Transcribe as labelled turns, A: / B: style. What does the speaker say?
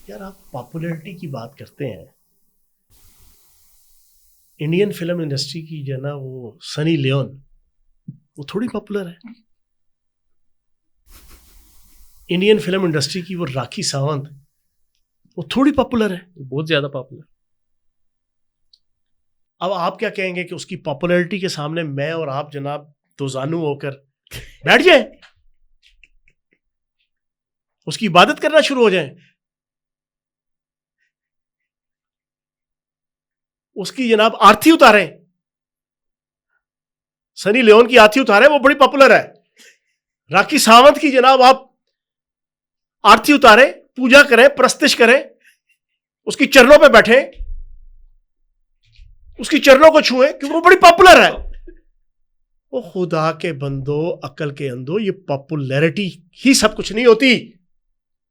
A: यार आप पॉपुलैरिटी की बात करते हैं, इंडियन फिल्म इंडस्ट्री की जो ना वो सनी लियोन, वो थोड़ी पॉपुलर है। इंडियन फिल्म इंडस्ट्री की वो राखी सावंत, वो थोड़ी पॉपुलर है।
B: बहुत ज्यादा पॉपुलर।
A: अब आप क्या कहेंगे कि उसकी पॉपुलैरिटी के सामने मैं और आप जनाब दो जानू होकर बैठ जाए, उसकी इबादत करना शुरू हो जाए, उसकी जनाब आरती उतारें, सनी लियोन की आरती उतारें, वो बड़ी पॉपुलर है। राखी सावंत की जनाब आप आरती उतारें, पूजा करें, प्रस्तिश करें, उसकी चरणों पे बैठे, उसकी चरणों को छुएं, क्योंकि वो बड़ी पॉपुलर है। वो खुदा के बंदो, अकल के अंधो, ये पॉपुलैरिटी ही सब कुछ नहीं होती।